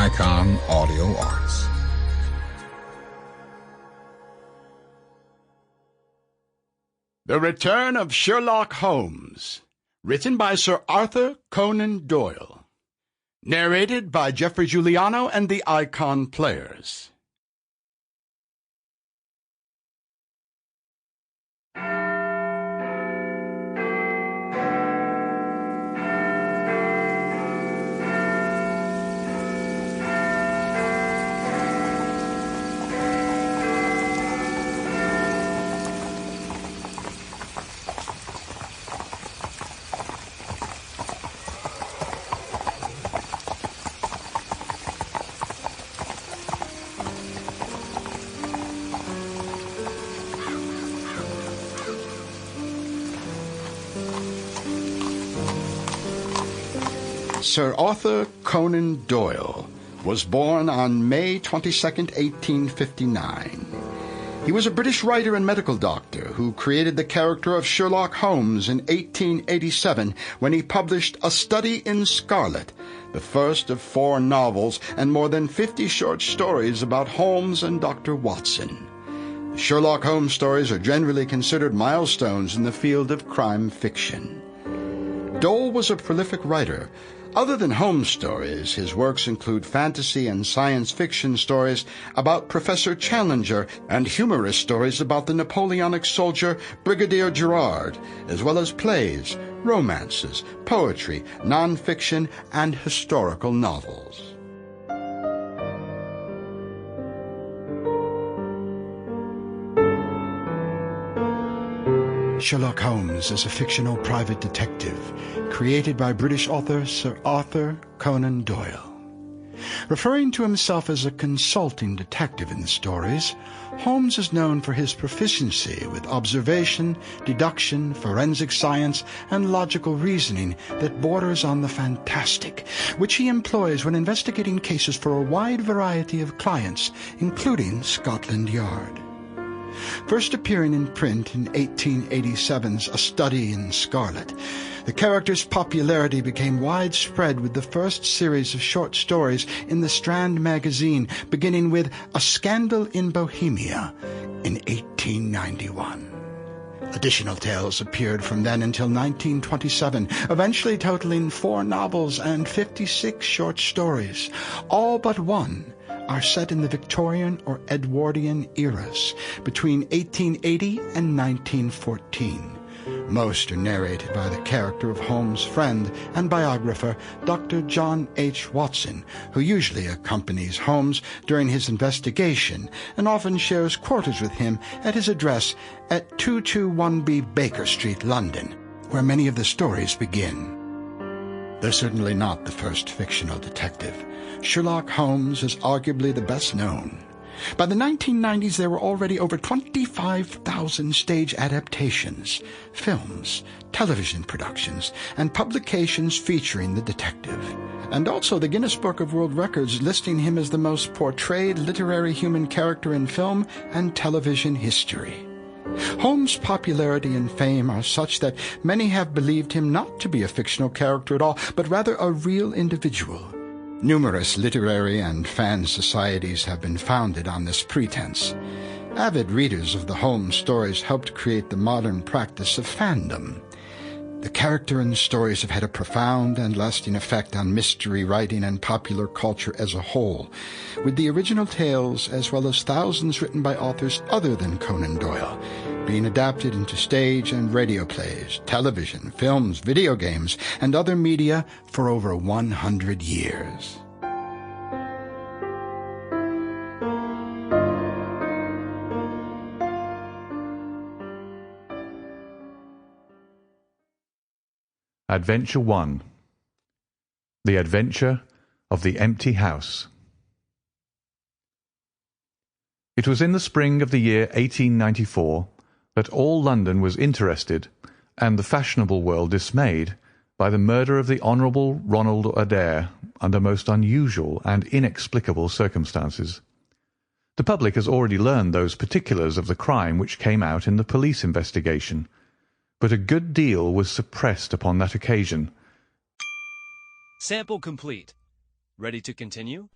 Icon Audio Arts. The Return of Sherlock Holmes, written by Sir Arthur Conan Doyle. Narrated by Geoffrey Giuliano and the Icon Players. Sir Arthur Conan Doyle was born on May 22, 1859. He was a British writer and medical doctor who created the character of Sherlock Holmes in 1887 when he published A Study in Scarlet, the first of 4 novels and more than 50 short stories about Holmes and Dr. Watson. The Sherlock Holmes stories are generally considered milestones in the field of crime fiction. Doyle was a prolific writer. Other than Holmes stories, his works include fantasy and science fiction stories about Professor Challenger and humorous stories about the Napoleonic soldier Brigadier Gerard, as well as plays, romances, poetry, non-fiction, and historical novels. Sherlock Holmes is a fictional private detective created by British author Sir Arthur Conan Doyle. Referring to himself as a consulting detective in the stories, Holmes is known for his proficiency with observation, deduction, forensic science, and logical reasoning that borders on the fantastic, which he employs when investigating cases for a wide variety of clients, including Scotland Yard. First appearing in print in 1887's A Study in Scarlet, the character's popularity became widespread with the first series of short stories in the Strand magazine, beginning with A Scandal in Bohemia in 1891. Additional tales appeared from then until 1927, eventually totaling 4 novels and 56 short stories. All but one are set in the Victorian or Edwardian eras, between 1880 and 1914. Most are narrated by the character of Holmes' friend and biographer, Dr. John H. Watson, who usually accompanies Holmes during his investigation and often shares quarters with him at his address at 221B Baker Street, London, where many of the stories begin. They're certainly not the first fictional detective. Sherlock Holmes is arguably the best known. By the 1990s, there were already over 25,000 stage adaptations, films, television productions, and publications featuring the detective. And also the Guinness Book of World Records listing him as the most portrayed literary human character in film and television history. Holmes' popularity and fame are such that many have believed him not to be a fictional character at all, but rather a real individual. Numerous literary and fan societies have been founded on this pretense. Avid readers of the Holmes stories helped create the modern practice of fandom. The character and stories have had a profound and lasting effect on mystery writing and popular culture as a whole, with the original tales, as well as thousands written by authors other than Conan Doyle, being adapted into stage and radio plays, television, films, video games, and other media for over 100 years. Adventure 1. The Adventure of the Empty House. It was in the spring of the year 1894 that all London was interested, and the fashionable world dismayed, by the murder of the Honourable Ronald Adair under most unusual and inexplicable circumstances. The public has already learned those particulars of the crime which came out in the police investigation, but a good deal was suppressed upon that occasion. Sample complete. Ready to continue?